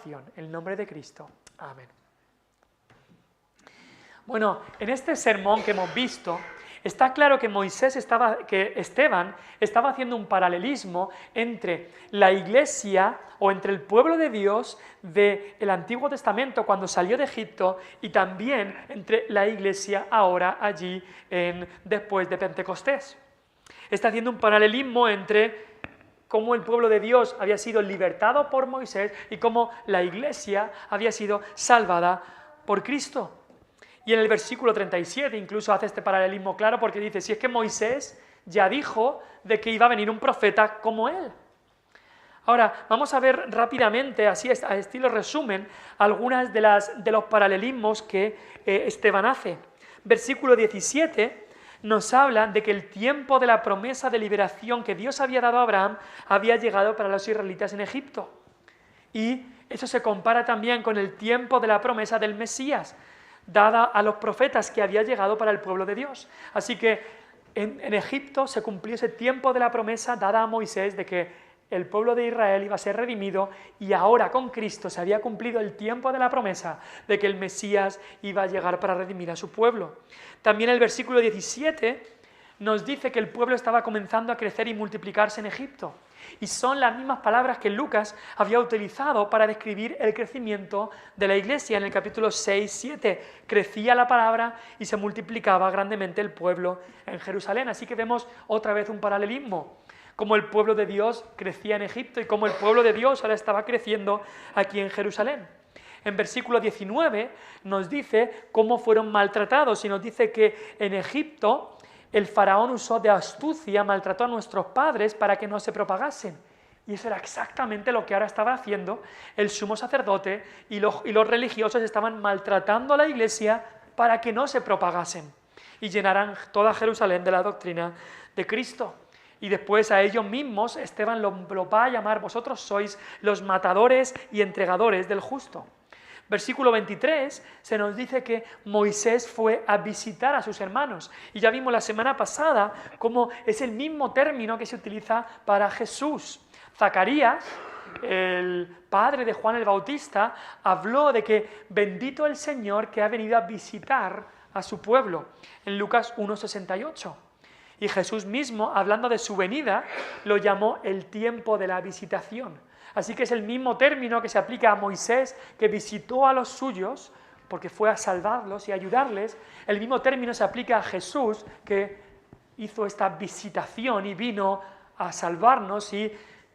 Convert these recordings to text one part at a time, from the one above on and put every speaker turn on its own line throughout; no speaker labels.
salvación. En el nombre de Cristo. Amén. Bueno, en este sermón que hemos visto, está claro que Esteban estaba haciendo un paralelismo entre la iglesia o entre el pueblo de Dios del Antiguo Testamento cuando salió de Egipto y también entre la iglesia ahora allí después de Pentecostés. Está haciendo un paralelismo entre cómo el pueblo de Dios había sido libertado por Moisés y cómo la iglesia había sido salvada por Cristo. Y en el versículo 37 incluso hace este paralelismo claro porque dice, si es que Moisés ya dijo de que iba a venir un profeta como él. Ahora, vamos a ver rápidamente, así a estilo resumen, algunas de los paralelismos que Esteban hace. Versículo 17 nos habla de que el tiempo de la promesa de liberación que Dios había dado a Abraham había llegado para los israelitas en Egipto. Y eso se compara también con el tiempo de la promesa del Mesías, dada a los profetas que había llegado para el pueblo de Dios. Así que en Egipto se cumplió ese tiempo de la promesa dada a Moisés de que el pueblo de Israel iba a ser redimido y ahora con Cristo se había cumplido el tiempo de la promesa de que el Mesías iba a llegar para redimir a su pueblo. También el versículo 17 nos dice que el pueblo estaba comenzando a crecer y multiplicarse en Egipto. Y son las mismas palabras que Lucas había utilizado para describir el crecimiento de la iglesia. En el capítulo 6, 7, crecía la palabra y se multiplicaba grandemente el pueblo en Jerusalén. Así que vemos otra vez un paralelismo, como el pueblo de Dios crecía en Egipto y como el pueblo de Dios ahora estaba creciendo aquí en Jerusalén. En versículo 19 nos dice cómo fueron maltratados y nos dice que en Egipto el faraón usó de astucia, maltrató a nuestros padres para que no se propagasen. Y eso era exactamente lo que ahora estaba haciendo el sumo sacerdote y los religiosos estaban maltratando a la iglesia para que no se propagasen y llenaran toda Jerusalén de la doctrina de Cristo. Y después a ellos mismos Esteban los va a llamar, vosotros sois los matadores y entregadores del justo. Versículo 23 se nos dice que Moisés fue a visitar a sus hermanos. Y ya vimos la semana pasada cómo es el mismo término que se utiliza para Jesús. Zacarías, el padre de Juan el Bautista, habló de que bendito el Señor que ha venido a visitar a su pueblo, en Lucas 1,68. Y Jesús mismo, hablando de su venida, lo llamó el tiempo de la visitación. Así que es el mismo término que se aplica a Moisés, que visitó a los suyos, porque fue a salvarlos y ayudarles. El mismo término se aplica a Jesús, que hizo esta visitación y vino a salvarnos y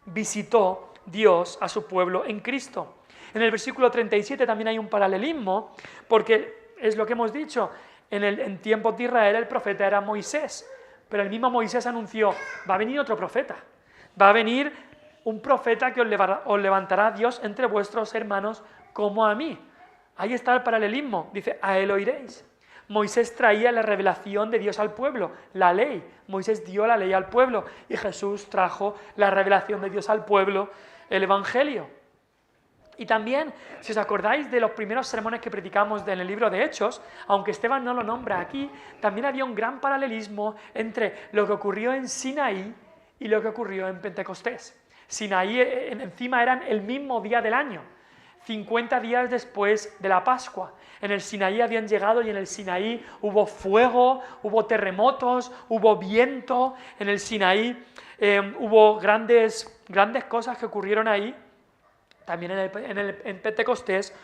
visitó Dios a su pueblo en Cristo. En el versículo 37 también hay un paralelismo, porque es lo que hemos dicho, en tiempos de Israel el profeta era Moisés, pero el mismo Moisés anunció, va a venir otro profeta, va a venir un profeta que os levantará Dios entre vuestros hermanos como a mí. Ahí está el paralelismo, dice, a él oiréis. Moisés traía la revelación de Dios al pueblo, la ley. Moisés dio la ley al pueblo y Jesús trajo la revelación de Dios al pueblo, el Evangelio. Y también, si os acordáis de los primeros sermones que predicamos en el libro de Hechos, aunque Esteban no lo nombra aquí, también había un gran paralelismo entre lo que ocurrió en Sinaí y lo que ocurrió en Pentecostés. Sinaí encima eran el mismo día del año, 50 días después de la Pascua. En el Sinaí habían llegado y en el Sinaí hubo fuego, hubo terremotos, hubo viento. En el Sinaí hubo grandes cosas que ocurrieron ahí. También en Pentecostés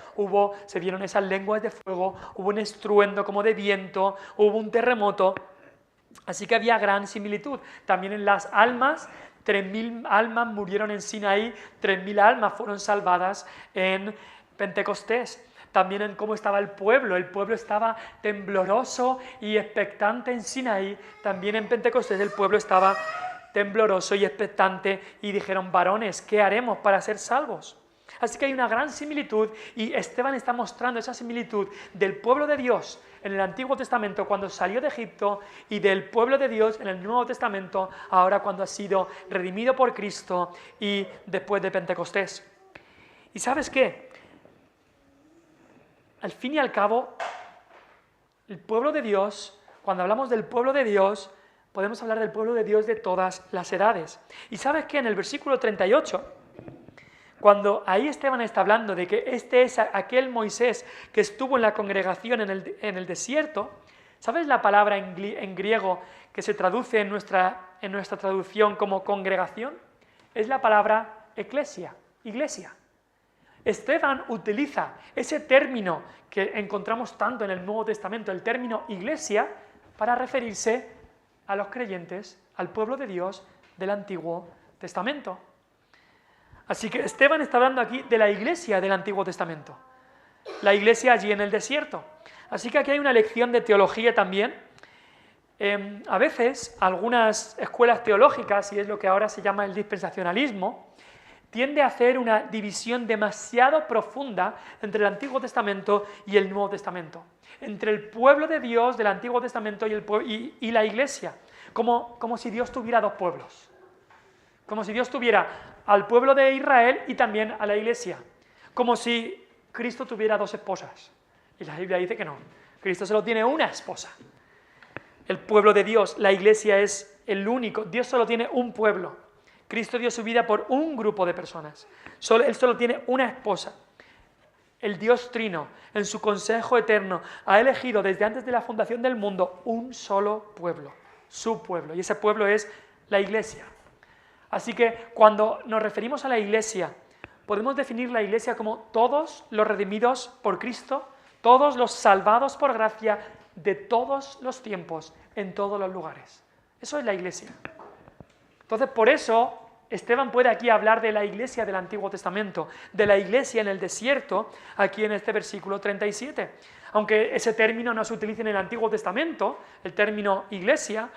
se vieron esas lenguas de fuego, hubo un estruendo como de viento, hubo un terremoto. Así que había gran similitud. También en las almas, 3.000 almas murieron en Sinaí, 3.000 almas fueron salvadas en Pentecostés. También en cómo estaba el pueblo estaba tembloroso y expectante en Sinaí, también en Pentecostés el pueblo estaba tembloroso y expectante y dijeron, varones, ¿qué haremos para ser salvos? Así que hay una gran similitud y Esteban está mostrando esa similitud del pueblo de Dios en el Antiguo Testamento cuando salió de Egipto y del pueblo de Dios en el Nuevo Testamento ahora cuando ha sido redimido por Cristo y después de Pentecostés. ¿Y sabes qué? Al fin y al cabo, el pueblo de Dios, cuando hablamos del pueblo de Dios, podemos hablar del pueblo de Dios de todas las edades. ¿Y sabes qué? En el versículo 38, Cuando ahí Esteban está hablando de que este es aquel Moisés que estuvo en la congregación en el desierto, ¿sabes la palabra en griego que se traduce en nuestra traducción como congregación? Es la palabra eclesia, iglesia. Esteban utiliza ese término que encontramos tanto en el Nuevo Testamento, el término iglesia, para referirse a los creyentes, al pueblo de Dios del Antiguo Testamento. Así que Esteban está hablando aquí de la iglesia del Antiguo Testamento, la iglesia allí en el desierto. Así que aquí hay una lección de teología también. A veces algunas escuelas teológicas, y es lo que ahora se llama el dispensacionalismo, tiende a hacer una división demasiado profunda entre el Antiguo Testamento y el Nuevo Testamento, entre el pueblo de Dios del Antiguo Testamento y la iglesia, como si Dios tuviera dos pueblos, como si Dios tuviera al pueblo de Israel y también a la iglesia, como si Cristo tuviera dos esposas. Y la Biblia dice que no, Cristo solo tiene una esposa. El pueblo de Dios, la iglesia es el único, Dios solo tiene un pueblo. Cristo dio su vida por un grupo de personas, Él solo tiene una esposa. El Dios Trino, en su consejo eterno, ha elegido desde antes de la fundación del mundo un solo pueblo, su pueblo, y ese pueblo es la iglesia. Así que cuando nos referimos a la iglesia, podemos definir la iglesia como todos los redimidos por Cristo, todos los salvados por gracia de todos los tiempos, en todos los lugares. Eso es la iglesia. Entonces, por eso, Esteban puede aquí hablar de la iglesia del Antiguo Testamento, de la iglesia en el desierto, aquí en este versículo 37. Aunque ese término no se utiliza en el Antiguo Testamento, el término iglesia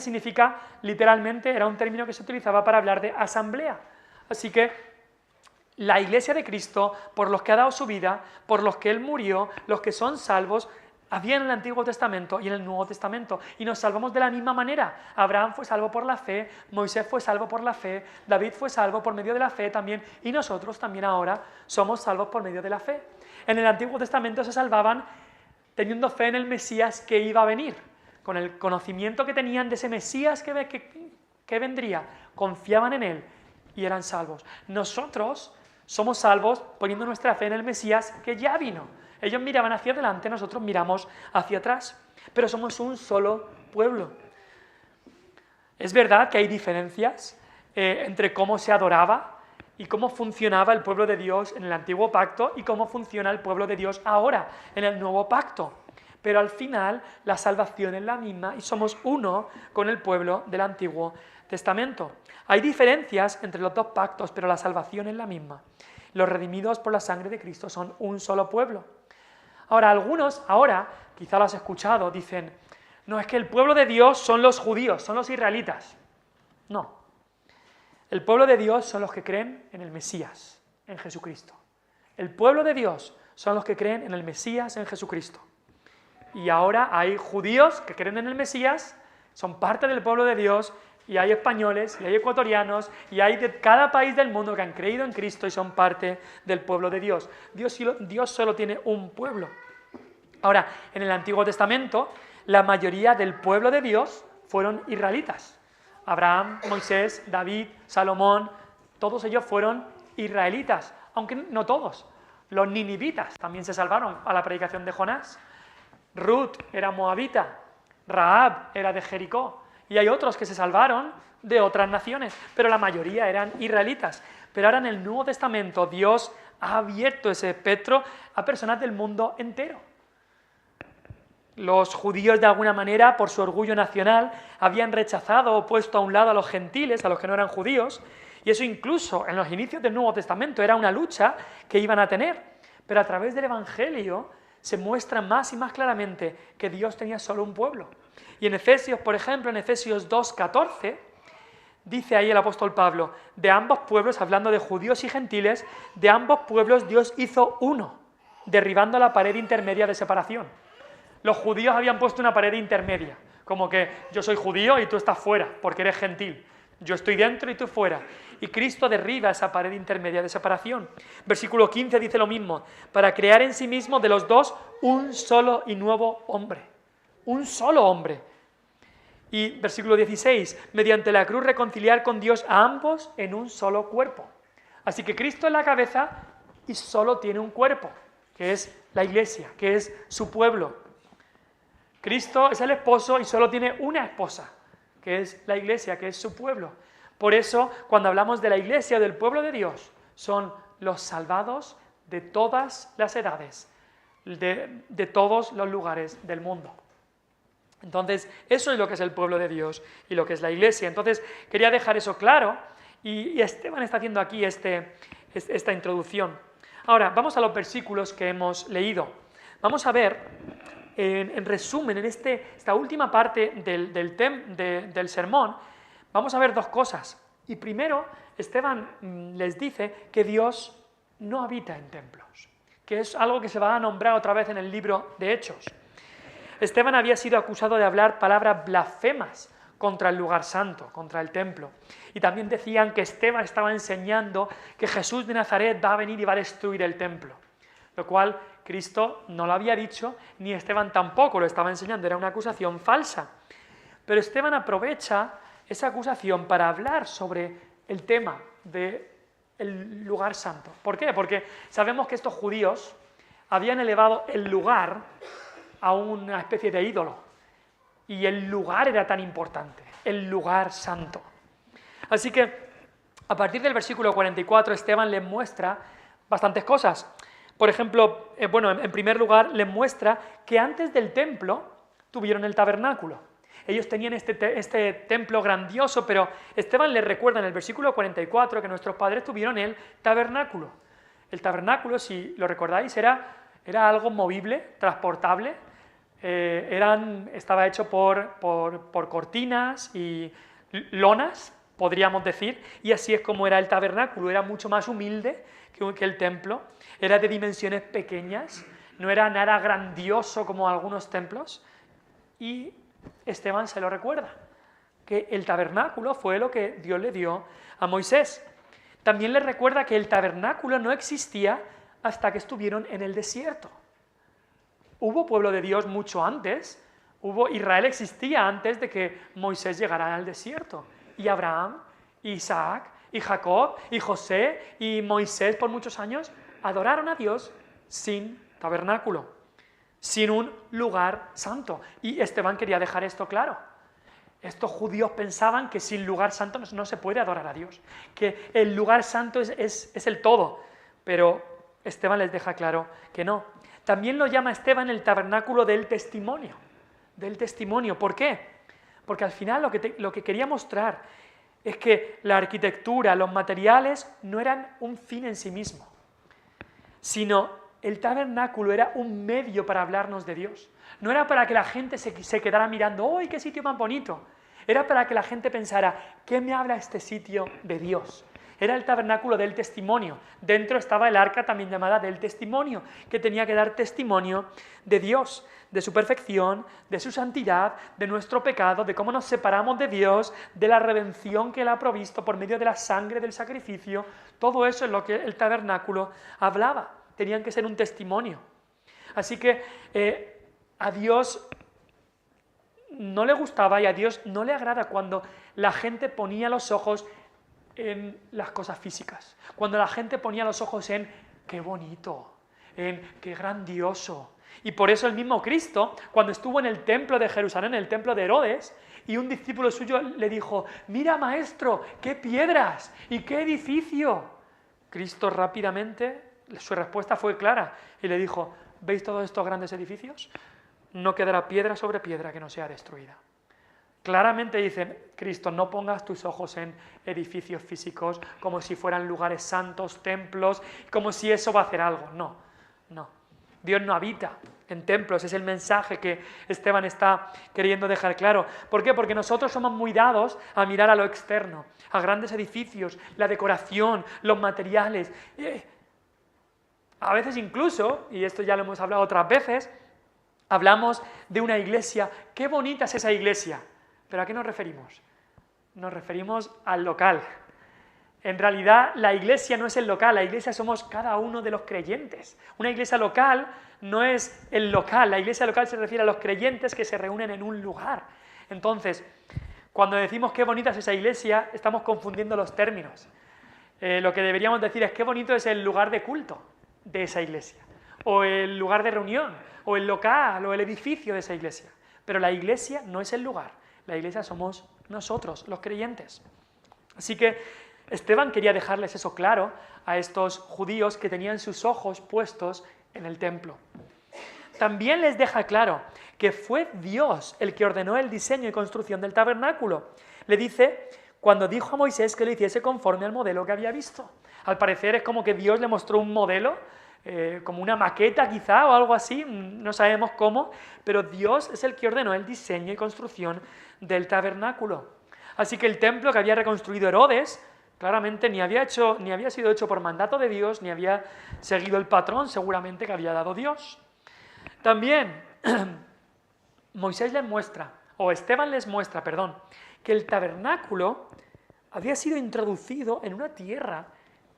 significa, literalmente, era un término que se utilizaba para hablar de asamblea. Así que la iglesia de Cristo, por los que ha dado su vida, por los que Él murió, los que son salvos, había en el Antiguo Testamento y en el Nuevo Testamento, y nos salvamos de la misma manera. Abraham fue salvo por la fe, Moisés fue salvo por la fe, David fue salvo por medio de la fe también, y nosotros también ahora somos salvos por medio de la fe. En el Antiguo Testamento se salvaban teniendo fe en el Mesías que iba a venir, con el conocimiento que tenían de ese Mesías que vendría, confiaban en Él y eran salvos. Nosotros somos salvos poniendo nuestra fe en el Mesías que ya vino. Ellos miraban hacia adelante, nosotros miramos hacia atrás, pero somos un solo pueblo. Es verdad que hay diferencias entre cómo se adoraba y cómo funcionaba el pueblo de Dios en el Antiguo Pacto y cómo funciona el pueblo de Dios ahora en el Nuevo Pacto. Pero al final la salvación es la misma y somos uno con el pueblo del Antiguo Testamento. Hay diferencias entre los dos pactos, pero la salvación es la misma. Los redimidos por la sangre de Cristo son un solo pueblo. Ahora, algunos, quizá lo has escuchado, dicen, no, es que el pueblo de Dios son los judíos, son los israelitas. No. El pueblo de Dios son los que creen en el Mesías, en Jesucristo. El pueblo de Dios son los que creen en el Mesías, en Jesucristo. Y ahora hay judíos que creen en el Mesías, son parte del pueblo de Dios, y hay españoles, y hay ecuatorianos, y hay de cada país del mundo que han creído en Cristo y son parte del pueblo de Dios. Dios solo tiene un pueblo. Ahora, en el Antiguo Testamento, la mayoría del pueblo de Dios fueron israelitas. Abraham, Moisés, David, Salomón, todos ellos fueron israelitas, aunque no todos. Los ninivitas también se salvaron a la predicación de Jonás. Ruth era moabita, Rahab era de Jericó, y hay otros que se salvaron de otras naciones, pero la mayoría eran israelitas. Pero ahora en el Nuevo Testamento Dios ha abierto ese espectro a personas del mundo entero. Los judíos, de alguna manera, por su orgullo nacional, habían rechazado o puesto a un lado a los gentiles, a los que no eran judíos, y eso incluso en los inicios del Nuevo Testamento era una lucha que iban a tener. Pero a través del Evangelio se muestra más y más claramente que Dios tenía solo un pueblo. Y en Efesios, por ejemplo, en Efesios 2:14, dice ahí el apóstol Pablo, de ambos pueblos, hablando de judíos y gentiles, de ambos pueblos Dios hizo uno, derribando la pared intermedia de separación. Los judíos habían puesto una pared intermedia, como que yo soy judío y tú estás fuera, porque eres gentil. Yo estoy dentro y tú fuera. Y Cristo derriba esa pared intermedia de separación. Versículo 15 dice lo mismo, para crear en sí mismo de los dos un solo y nuevo hombre. Un solo hombre. Y versículo 16, mediante la cruz reconciliar con Dios a ambos en un solo cuerpo. Así que Cristo es la cabeza y solo tiene un cuerpo, que es la iglesia, que es su pueblo. Cristo es el esposo y solo tiene una esposa, que es la iglesia, que es su pueblo. Por eso, cuando hablamos de la iglesia o del pueblo de Dios, son los salvados de todas las edades, de todos los lugares del mundo. Entonces, eso es lo que es el pueblo de Dios y lo que es la iglesia. Entonces, quería dejar eso claro y Esteban está haciendo aquí esta introducción. Ahora, vamos a los versículos que hemos leído. Vamos a ver, en resumen, en esta última parte del sermón, vamos a ver dos cosas. Y primero, Esteban les dice que Dios no habita en templos, que es algo que se va a nombrar otra vez en el libro de Hechos. Esteban había sido acusado de hablar palabras blasfemas contra el lugar santo, contra el templo. Y también decían que Esteban estaba enseñando que Jesús de Nazaret va a venir y va a destruir el templo, lo cual Cristo no lo había dicho, ni Esteban tampoco lo estaba enseñando, era una acusación falsa. Pero Esteban aprovecha esa acusación para hablar sobre el tema del lugar santo. ¿Por qué? Porque sabemos que estos judíos habían elevado el lugar a una especie de ídolo, y el lugar era tan importante, el lugar santo. Así que a partir del versículo 44 Esteban les muestra bastantes cosas. Por ejemplo, en primer lugar les muestra que antes del templo tuvieron el tabernáculo. Ellos tenían este templo grandioso, pero Esteban les recuerda en el versículo 44 que nuestros padres tuvieron el tabernáculo. El tabernáculo, si lo recordáis, era algo movible, transportable. Estaba hecho por cortinas y lonas, podríamos decir, y así es como era el tabernáculo. Era mucho más humilde que el templo, era de dimensiones pequeñas, no era nada grandioso como algunos templos, y Esteban se lo recuerda, que el tabernáculo fue lo que Dios le dio a Moisés. También le recuerda que el tabernáculo no existía hasta que estuvieron en el desierto. Hubo pueblo de Dios mucho antes, Israel existía antes de que Moisés llegara al desierto. Y Abraham, y Isaac, y Jacob, y José, y Moisés por muchos años adoraron a Dios sin tabernáculo, sin un lugar santo. Y Esteban quería dejar esto claro. Estos judíos pensaban que sin lugar santo no se puede adorar a Dios, que el lugar santo es el todo, pero Esteban les deja claro que no. También lo llama Esteban el tabernáculo del testimonio. ¿Por qué? Porque al final lo que quería mostrar es que la arquitectura, los materiales no eran un fin en sí mismo, sino el tabernáculo era un medio para hablarnos de Dios. No era para que la gente se quedara mirando, ¡ay, qué sitio más bonito! Era para que la gente pensara, ¿qué me habla este sitio de Dios? Era el tabernáculo del testimonio. Dentro estaba el arca también llamada del testimonio, que tenía que dar testimonio de Dios, de su perfección, de su santidad, de nuestro pecado, de cómo nos separamos de Dios, de la redención que Él ha provisto por medio de la sangre del sacrificio. Todo eso es lo que el tabernáculo hablaba. Tenían que ser un testimonio. Así que a Dios no le gustaba y a Dios no le agrada cuando la gente ponía los ojos en las cosas físicas, cuando la gente ponía los ojos en qué bonito, en qué grandioso. Y por eso el mismo Cristo, cuando estuvo en el templo de Jerusalén, en el templo de Herodes, y un discípulo suyo le dijo, mira maestro, qué piedras y qué edificio. Cristo rápidamente, su respuesta fue clara y le dijo, ¿veis todos estos grandes edificios? No quedará piedra sobre piedra que no sea destruida. Claramente dice Cristo, no pongas tus ojos en edificios físicos como si fueran lugares santos, templos, como si eso va a hacer algo. No. Dios no habita en templos, es el mensaje que Esteban está queriendo dejar claro. ¿Por qué? Porque nosotros somos muy dados a mirar a lo externo, a grandes edificios, la decoración, los materiales. A veces incluso, y esto ya lo hemos hablado otras veces, hablamos de una iglesia. ¡Qué bonita es esa iglesia! ¿Pero a qué nos referimos? Nos referimos al local. En realidad, la iglesia no es el local, la iglesia somos cada uno de los creyentes. Una iglesia local no es el local, la iglesia local se refiere a los creyentes que se reúnen en un lugar. Entonces, cuando decimos qué bonita es esa iglesia, estamos confundiendo los términos. lo que deberíamos decir es qué bonito es el lugar de culto de esa iglesia, o el lugar de reunión, o el local, o el edificio de esa iglesia. Pero la iglesia no es el lugar, la iglesia somos nosotros, los creyentes. Así que Esteban quería dejarles eso claro a estos judíos que tenían sus ojos puestos en el templo. También les deja claro que fue Dios el que ordenó el diseño y construcción del tabernáculo. Le dice, cuando dijo a Moisés que lo hiciese conforme al modelo que había visto. Al parecer es como que Dios le mostró un modelo, como una maqueta quizá o algo así, no sabemos cómo, pero Dios es el que ordenó el diseño y construcción del tabernáculo. Así que el templo que había reconstruido Herodes, claramente ni había sido hecho por mandato de Dios, ni había seguido el patrón seguramente que había dado Dios. También Esteban les muestra, que el tabernáculo había sido introducido en una tierra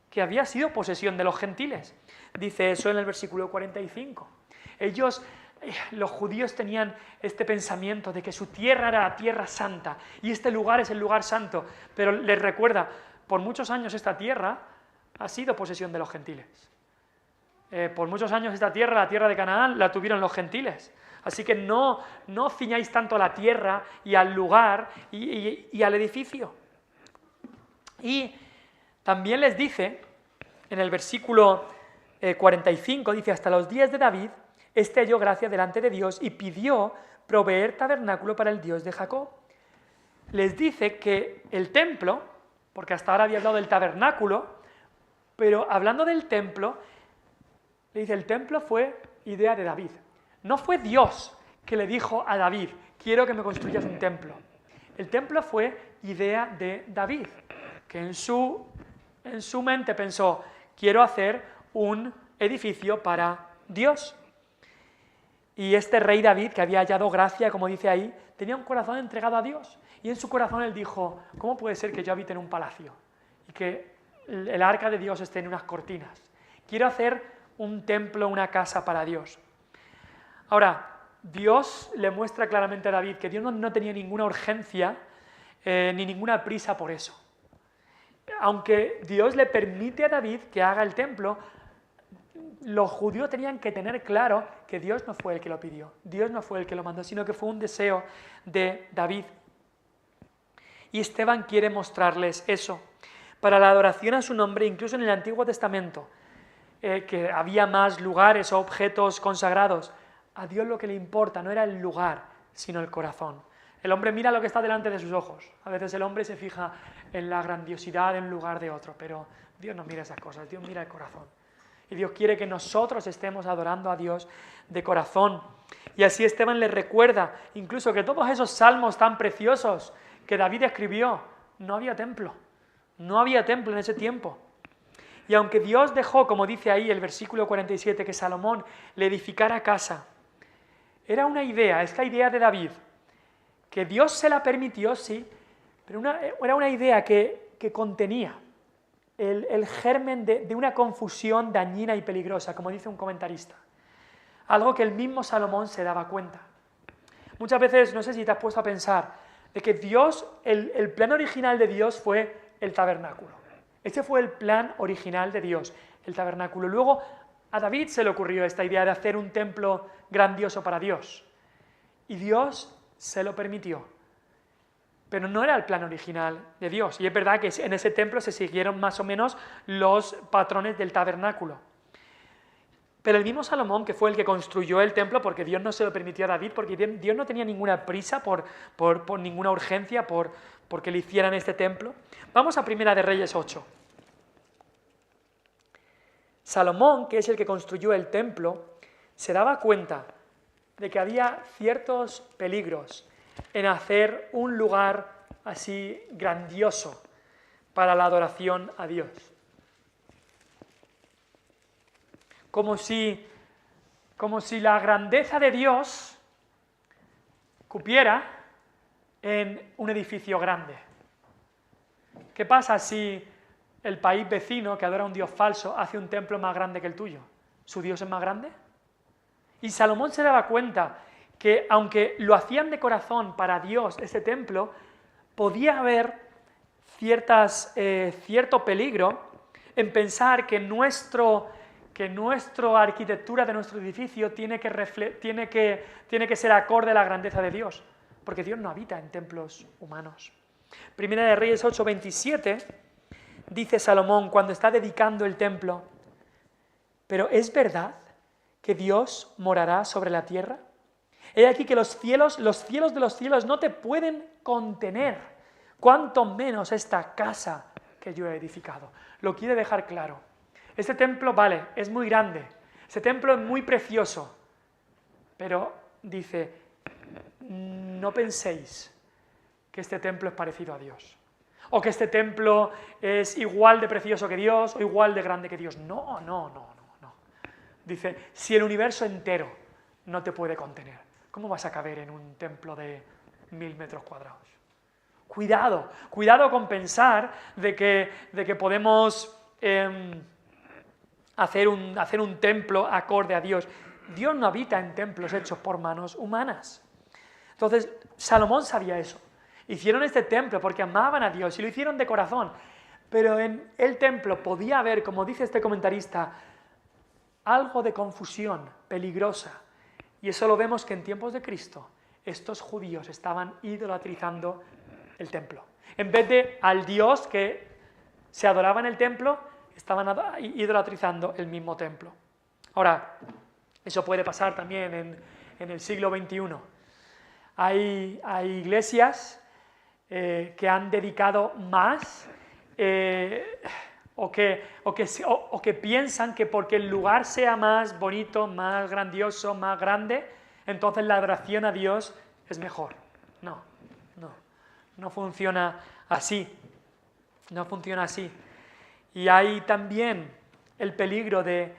que había sido posesión de los gentiles. Dice eso en el versículo 45. Los judíos tenían este pensamiento de que su tierra era la tierra santa y este lugar es el lugar santo, pero les recuerda, por muchos años esta tierra ha sido posesión de los gentiles. Por muchos años esta tierra, la tierra de Canaán, la tuvieron los gentiles. Así que no ciñáis tanto a la tierra y al lugar y al edificio. Y también les dice, en el versículo 45, dice, hasta los días de David, halló gracia delante de Dios y pidió proveer tabernáculo para el Dios de Jacob. Les dice que el templo, porque hasta ahora había hablado del tabernáculo, pero hablando del templo, le dice, el templo fue idea de David. No fue Dios que le dijo a David, quiero que me construyas un templo. El templo fue idea de David, que en su mente pensó, quiero hacer un edificio para Dios. Y este rey David, que había hallado gracia, como dice ahí, tenía un corazón entregado a Dios. Y en su corazón él dijo, ¿cómo puede ser que yo habite en un palacio y que el arca de Dios esté en unas cortinas? Quiero hacer un templo, una casa para Dios. Ahora, Dios le muestra claramente a David que Dios no tenía ninguna urgencia ni ninguna prisa por eso. Aunque Dios le permite a David que haga el templo, los judíos tenían que tener claro que Dios no fue el que lo pidió, Dios no fue el que lo mandó, sino que fue un deseo de David. Y Esteban quiere mostrarles eso. Para la adoración a su nombre, incluso en el Antiguo Testamento, que había más lugares o objetos consagrados, a Dios lo que le importa no era el lugar, sino el corazón. El hombre mira lo que está delante de sus ojos. A veces el hombre se fija en la grandiosidad de un lugar de otro, pero Dios no mira esas cosas, Dios mira el corazón. Y Dios quiere que nosotros estemos adorando a Dios de corazón. Y así Esteban les recuerda, incluso que todos esos salmos tan preciosos que David escribió, no había templo en ese tiempo. Y aunque Dios dejó, como dice ahí el versículo 47, que Salomón le edificara casa, era una idea, esta idea de David, que Dios se la permitió, sí, pero era una idea que contenía el germen de una confusión dañina y peligrosa, como dice un comentarista. Algo que el mismo Salomón se daba cuenta. Muchas veces, no sé si te has puesto a pensar, de que Dios, el plan original de Dios fue el tabernáculo. Ese fue el plan original de Dios, el tabernáculo. Luego a David se le ocurrió esta idea de hacer un templo grandioso para Dios. Y Dios se lo permitió. Pero no era el plan original de Dios. Y es verdad que en ese templo se siguieron más o menos los patrones del tabernáculo. Pero el mismo Salomón, que fue el que construyó el templo, porque Dios no se lo permitió a David, porque Dios no tenía ninguna prisa por ninguna urgencia porque le hicieran este templo. Vamos a Primera de Reyes 8. Salomón, que es el que construyó el templo, se daba cuenta de que había ciertos peligros en hacer un lugar así grandioso para la adoración a Dios. Como si la grandeza de Dios cupiera en un edificio grande. ¿Qué pasa si el país vecino que adora a un Dios falso hace un templo más grande que el tuyo? ¿Su Dios es más grande? Y Salomón se daba cuenta que aunque lo hacían de corazón para Dios ese templo, podía haber cierto peligro en pensar que nuestra arquitectura de nuestro edificio tiene que ser acorde a la grandeza de Dios, porque Dios no habita en templos humanos. Primera de Reyes 8:27 dice Salomón cuando está dedicando el templo: pero ¿es verdad que Dios morará sobre la tierra? He aquí que los cielos de los cielos no te pueden contener, cuanto menos esta casa que yo he edificado. Lo quiere dejar claro. Este templo, vale, es muy grande, este templo es muy precioso, pero dice, no penséis que este templo es parecido a Dios, o que este templo es igual de precioso que Dios, o igual de grande que Dios. No. Dice, si el universo entero no te puede contener, ¿cómo vas a caber en un templo de 1000 metros cuadrados? Cuidado con pensar de que podemos hacer un templo acorde a Dios. Dios no habita en templos hechos por manos humanas. Entonces, Salomón sabía eso. Hicieron este templo porque amaban a Dios y lo hicieron de corazón. Pero en el templo podía haber, como dice este comentarista, algo de confusión peligrosa. Y eso lo vemos que en tiempos de Cristo estos judíos estaban idolatrizando el templo. En vez de al Dios que se adoraba en el templo, estaban idolatrizando el mismo templo. Ahora, eso puede pasar también en el siglo XXI. Hay iglesias que han dedicado más o que piensan que porque el lugar sea más bonito, más grandioso, más grande, entonces la adoración a Dios es mejor. No funciona así. No funciona así. Y hay también el peligro de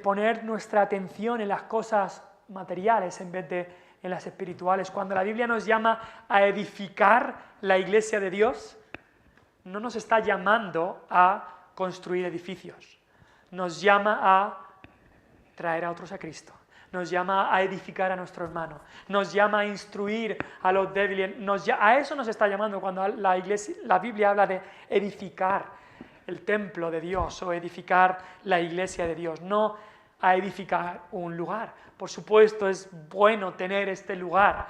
poner nuestra atención en las cosas materiales en vez de en las espirituales. Cuando la Biblia nos llama a edificar la iglesia de Dios, no nos está llamando a construir edificios, nos llama a traer a otros a Cristo, nos llama a edificar a nuestro hermano, nos llama a instruir a los débiles, a eso nos está llamando cuando la Biblia habla de edificar el templo de Dios o edificar la iglesia de Dios, no a edificar un lugar. Por supuesto es bueno tener este lugar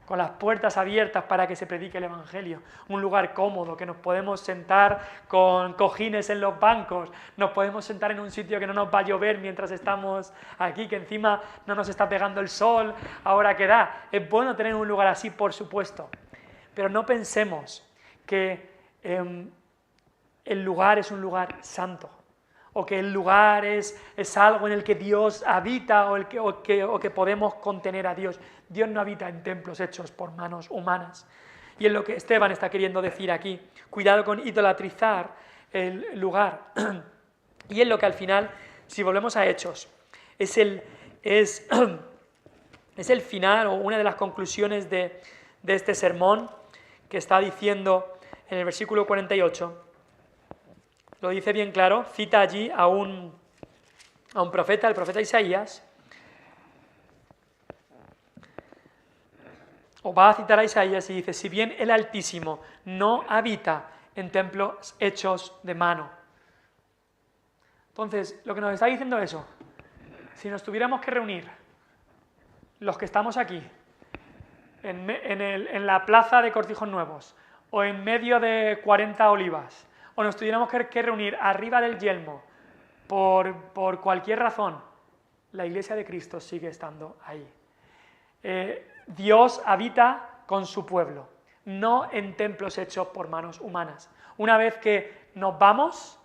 con las puertas abiertas para que se predique el Evangelio, un lugar cómodo, que nos podemos sentar con cojines en los bancos, nos podemos sentar en un sitio que no nos va a llover mientras estamos aquí, que encima no nos está pegando el sol, ahora que da. Es bueno tener un lugar así, por supuesto, pero no pensemos que el lugar es un lugar santo, o que el lugar es algo en el que Dios habita o que podemos contener a Dios. Dios no habita en templos hechos por manos humanas. Y es lo que Esteban está queriendo decir aquí. Cuidado con idolatrizar el lugar. Y es lo que al final, si volvemos a Hechos, es el final o una de las conclusiones de este sermón que está diciendo en el versículo 48. Lo dice bien claro, cita allí a un profeta, el profeta Isaías, o va a citar a Isaías y dice, si bien el Altísimo no habita en templos hechos de mano. Entonces, lo que nos está diciendo eso, si nos tuviéramos que reunir, los que estamos aquí, en la plaza de Cortijos Nuevos, o en medio de 40 Olivas, o nos tuviéramos que reunir arriba del yelmo por cualquier razón, la iglesia de Cristo sigue estando ahí. Dios habita con su pueblo, no en templos hechos por manos humanas. Una vez que nos vamos,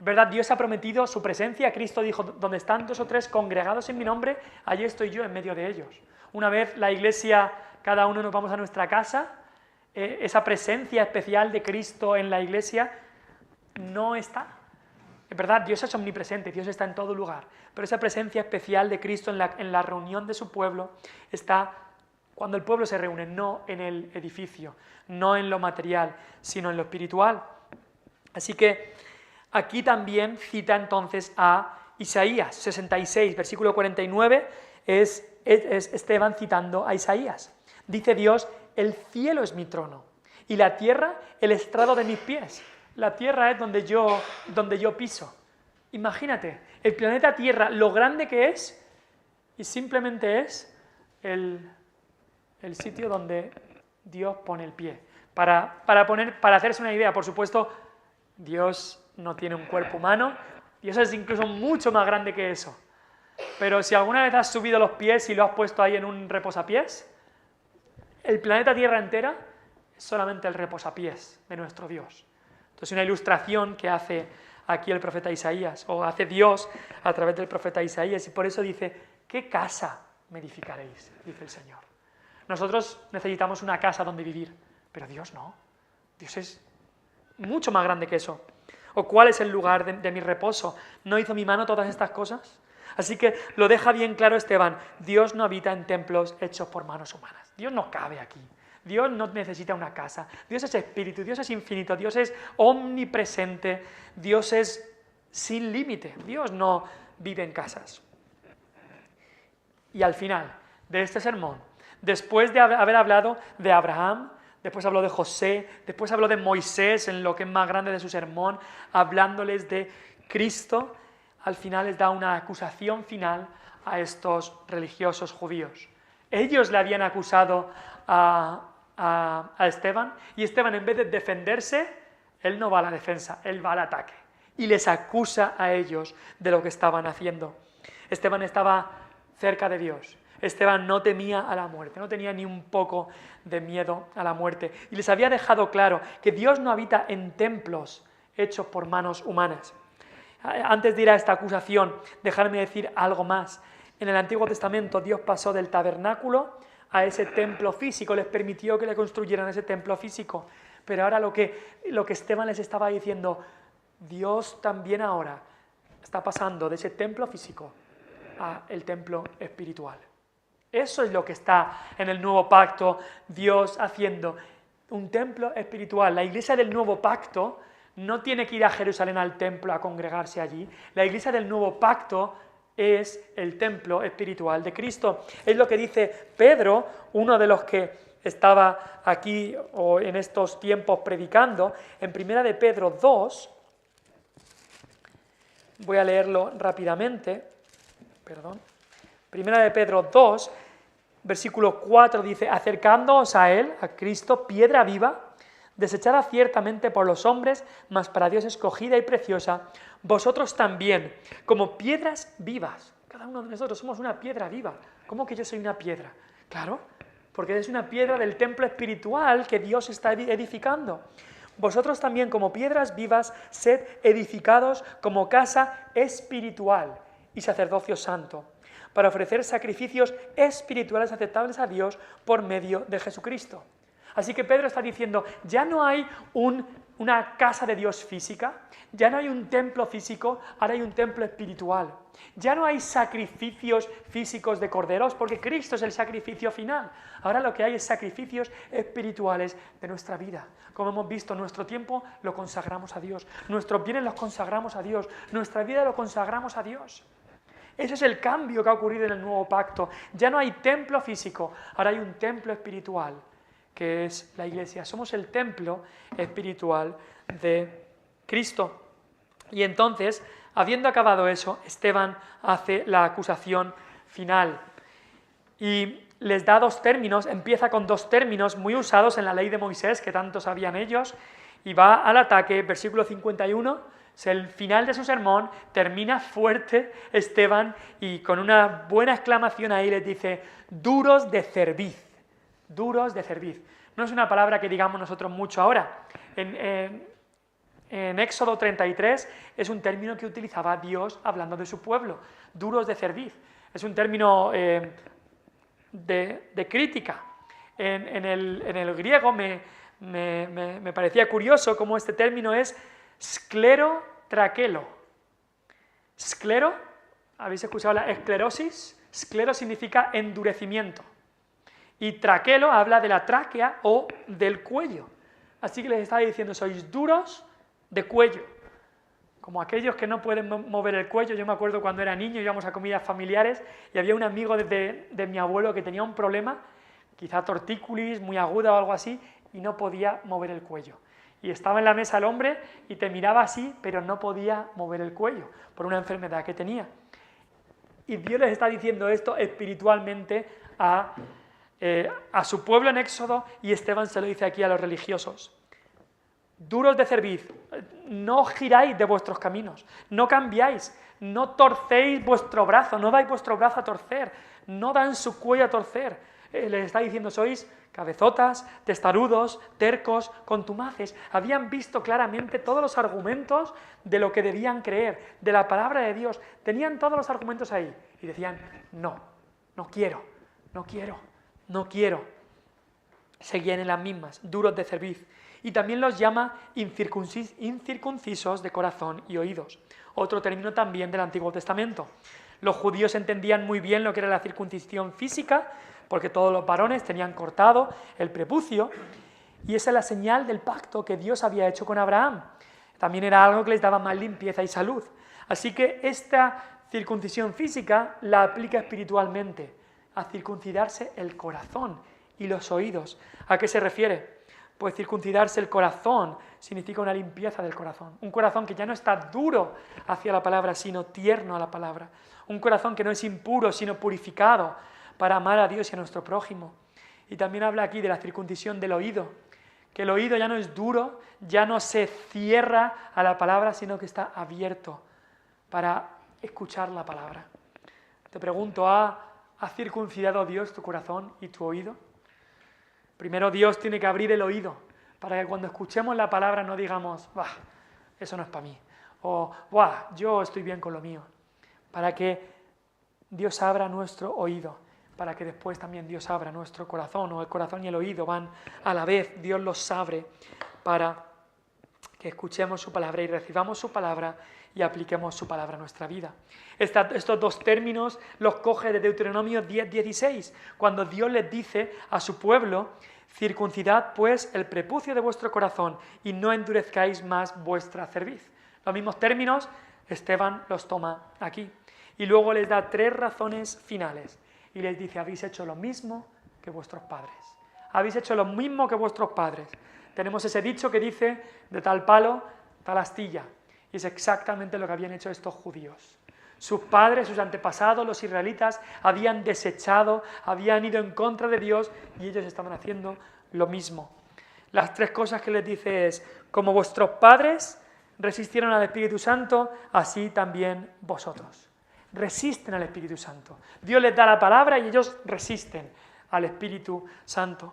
¿verdad? Dios ha prometido su presencia. Cristo dijo, donde están 2 o 3 congregados en mi nombre, allí estoy yo en medio de ellos. Una vez la iglesia, cada uno nos vamos a nuestra casa, esa presencia especial de Cristo en la iglesia no está. Es verdad, Dios es omnipresente, Dios está en todo lugar, pero esa presencia especial de Cristo en la reunión de su pueblo está cuando el pueblo se reúne, no en el edificio, no en lo material, sino en lo espiritual. Así que aquí también cita entonces a Isaías 66, versículo 49, es Esteban citando a Isaías. Dice Dios, el cielo es mi trono y la tierra el estrado de mis pies. La Tierra es donde yo piso. Imagínate, el planeta Tierra, lo grande que es, y simplemente es el sitio donde Dios pone el pie. Para hacerse una idea, por supuesto, Dios no tiene un cuerpo humano, Dios es incluso mucho más grande que eso. Pero si alguna vez has subido los pies y lo has puesto ahí en un reposapiés, el planeta Tierra entera es solamente el reposapiés de nuestro Dios. Entonces, una ilustración que hace aquí el profeta Isaías, o hace Dios a través del profeta Isaías, y por eso dice: ¿qué casa me edificaréis?, dice el Señor. Nosotros necesitamos una casa donde vivir, pero Dios no. Dios es mucho más grande que eso. ¿O cuál es el lugar de mi reposo? ¿No hizo mi mano todas estas cosas? Así que lo deja bien claro Esteban: Dios no habita en templos hechos por manos humanas. Dios no cabe aquí. Dios no necesita una casa. Dios es espíritu, Dios es infinito, Dios es omnipresente, Dios es sin límite. Dios no vive en casas. Y al final de este sermón, después de haber hablado de Abraham, después habló de José, después habló de Moisés en lo que es más grande de su sermón, hablándoles de Cristo, al final les da una acusación final a estos religiosos judíos. Ellos le habían acusado a Esteban, y Esteban, en vez de defenderse, él no va a la defensa, él va al ataque y les acusa a ellos de lo que estaban haciendo. Esteban estaba cerca de Dios. Esteban no temía a la muerte, no tenía ni un poco de miedo a la muerte, y les había dejado claro que Dios no habita en templos hechos por manos humanas. Antes de ir a esta acusación, dejadme decir algo más. En el Antiguo Testamento Dios pasó del tabernáculo a ese templo físico, les permitió que le construyeran ese templo físico. Pero ahora lo que Esteban les estaba diciendo, Dios también ahora está pasando de ese templo físico al templo espiritual. Eso es lo que está en el nuevo pacto, Dios haciendo un templo espiritual. La iglesia del nuevo pacto no tiene que ir a Jerusalén al templo a congregarse allí. La iglesia del nuevo pacto es el templo espiritual de Cristo. Es lo que dice Pedro, uno de los que estaba aquí o en estos tiempos predicando, en 1 de Pedro 2, voy a leerlo rápidamente, 1 de Pedro 2, versículo 4 dice: acercándoos a él, a Cristo, piedra viva, desechada ciertamente por los hombres, mas para Dios escogida y preciosa, vosotros también, como piedras vivas. Cada uno de nosotros somos una piedra viva. ¿Cómo que yo soy una piedra? Claro, porque es una piedra del templo espiritual que Dios está edificando. Vosotros también, como piedras vivas, sed edificados como casa espiritual y sacerdocio santo, para ofrecer sacrificios espirituales aceptables a Dios por medio de Jesucristo. Así que Pedro está diciendo, ya no hay una casa de Dios física, ya no hay un templo físico, ahora hay un templo espiritual. Ya no hay sacrificios físicos de corderos, porque Cristo es el sacrificio final. Ahora lo que hay es sacrificios espirituales de nuestra vida. Como hemos visto, nuestro tiempo lo consagramos a Dios, nuestros bienes los consagramos a Dios, nuestra vida lo consagramos a Dios. Ese es el cambio que ha ocurrido en el nuevo pacto. Ya no hay templo físico, ahora hay un templo espiritual, que es la iglesia. Somos el templo espiritual de Cristo. Y entonces, habiendo acabado eso, Esteban hace la acusación final y les da dos términos, empieza con dos términos muy usados en la ley de Moisés, que tanto sabían ellos, y va al ataque. Versículo 51, es el final de su sermón, termina fuerte Esteban y con una buena exclamación ahí les dice: duros de cerviz. Duros de cerviz. No es una palabra que digamos nosotros mucho ahora. En Éxodo 33 es un término que utilizaba Dios hablando de su pueblo. Duros de cerviz. Es un término de crítica. En el griego me parecía curioso cómo este término es sclerotraquelo. Sclero, ¿habéis escuchado la esclerosis? Sclero significa endurecimiento. Y traquelo habla de la tráquea o del cuello. Así que les estaba diciendo, sois duros de cuello. Como aquellos que no pueden mover el cuello. Yo me acuerdo cuando era niño, íbamos a comidas familiares y había un amigo de mi abuelo que tenía un problema, quizá tortícolis muy aguda o algo así, y no podía mover el cuello. Y estaba en la mesa el hombre y te miraba así, pero no podía mover el cuello por una enfermedad que tenía. Y Dios les está diciendo esto espiritualmente a su pueblo en Éxodo, y Esteban se lo dice aquí a los religiosos. Duros de cerviz, no giráis de vuestros caminos, no cambiáis, no torcéis vuestro brazo, no dais vuestro brazo a torcer, no dan su cuello a torcer. Les está diciendo, sois cabezotas, testarudos, tercos, contumaces. Habían visto claramente todos los argumentos de lo que debían creer, de la palabra de Dios. Tenían todos los argumentos ahí y decían, no quiero. Seguían en las mismas, duros de cerviz. Y también los llama incircuncisos de corazón y oídos. Otro término también del Antiguo Testamento. Los judíos entendían muy bien lo que era la circuncisión física, porque todos los varones tenían cortado el prepucio, y esa es la señal del pacto que Dios había hecho con Abraham. También era algo que les daba más limpieza y salud. Así que esta circuncisión física la aplica espiritualmente, a circuncidarse el corazón y los oídos. ¿A qué se refiere? Pues circuncidarse el corazón significa una limpieza del corazón. Un corazón que ya no está duro hacia la palabra, sino tierno a la palabra. Un corazón que no es impuro, sino purificado para amar a Dios y a nuestro prójimo. Y también habla aquí de la circuncisión del oído, que el oído ya no es duro, ya no se cierra a la palabra, sino que está abierto para escuchar la palabra. Te pregunto, ¿ha circuncidado Dios tu corazón y tu oído? Primero Dios tiene que abrir el oído para que cuando escuchemos la palabra no digamos, bah, eso no es para mí, o bah, yo estoy bien con lo mío. Para que Dios abra nuestro oído, para que después también Dios abra nuestro corazón, o el corazón y el oído van a la vez, Dios los abre para que escuchemos su palabra y recibamos su palabra y apliquemos su palabra a nuestra vida. Estos dos términos los coge de Deuteronomio 10:16, cuando Dios les dice a su pueblo, circuncidad pues el prepucio de vuestro corazón y no endurezcáis más vuestra cerviz. Los mismos términos, Esteban los toma aquí. Y luego les da 3 razones finales y les dice, habéis hecho lo mismo que vuestros padres. Habéis hecho lo mismo que vuestros padres. Tenemos ese dicho que dice, de tal palo, tal astilla. Y es exactamente lo que habían hecho estos judíos. Sus padres, sus antepasados, los israelitas, habían desechado, habían ido en contra de Dios y ellos estaban haciendo lo mismo. Las 3 cosas que les dice es, como vuestros padres resistieron al Espíritu Santo, así también vosotros. Resisten al Espíritu Santo. Dios les da la palabra y ellos resisten al Espíritu Santo.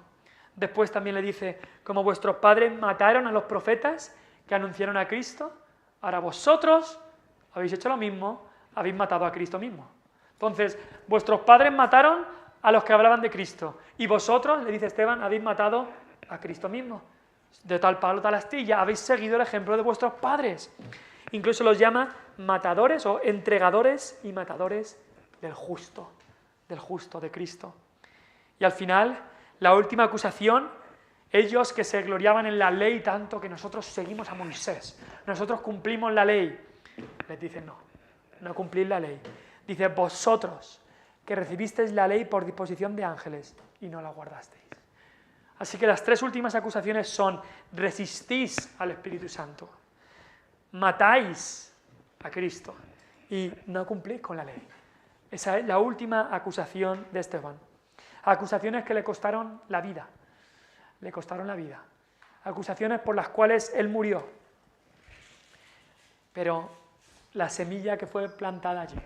Después también le dice, como vuestros padres mataron a los profetas que anunciaron a Cristo, ahora vosotros habéis hecho lo mismo, habéis matado a Cristo mismo. Entonces, vuestros padres mataron a los que hablaban de Cristo, y vosotros, le dice Esteban, habéis matado a Cristo mismo. De tal palo, tal astilla, habéis seguido el ejemplo de vuestros padres. Incluso los llama matadores o entregadores y matadores del justo de Cristo. Y al final, la última acusación, ellos que se gloriaban en la ley tanto que nosotros seguimos a Moisés, nosotros cumplimos la ley, les dicen no cumplís la ley. Dice, vosotros que recibisteis la ley por disposición de ángeles y no la guardasteis. Así que las 3 últimas acusaciones son, resistís al Espíritu Santo, matáis a Cristo y no cumplís con la ley. Esa es la última acusación de Esteban. Acusaciones que le costaron la vida. Le costaron la vida. Acusaciones por las cuales él murió. Pero la semilla que fue plantada allí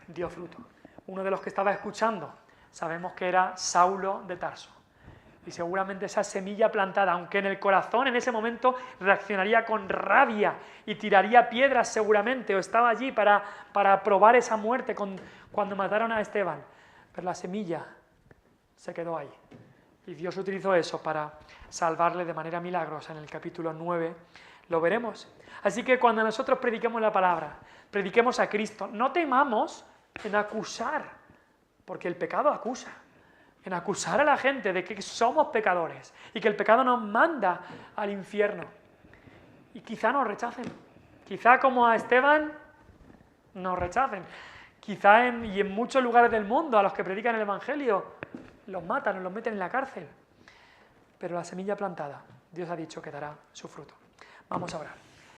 dio fruto. Uno de los que estaba escuchando, sabemos que era Saulo de Tarso. Y seguramente esa semilla plantada, aunque en el corazón en ese momento reaccionaría con rabia y tiraría piedras seguramente, o estaba allí para probar esa muerte cuando mataron a Esteban. Pero la semilla se quedó ahí. Y Dios utilizó eso para salvarle de manera milagrosa. En el capítulo 9 lo veremos. Así que cuando nosotros prediquemos la palabra, prediquemos a Cristo, no temamos en acusar, porque el pecado acusa. En acusar a la gente de que somos pecadores y que el pecado nos manda al infierno. Y quizá nos rechacen. Quizá como a Esteban nos rechacen. Quizá en muchos lugares del mundo a los que predican el Evangelio los matan o los meten en la cárcel. Pero la semilla plantada Dios ha dicho que dará su fruto. Vamos a orar.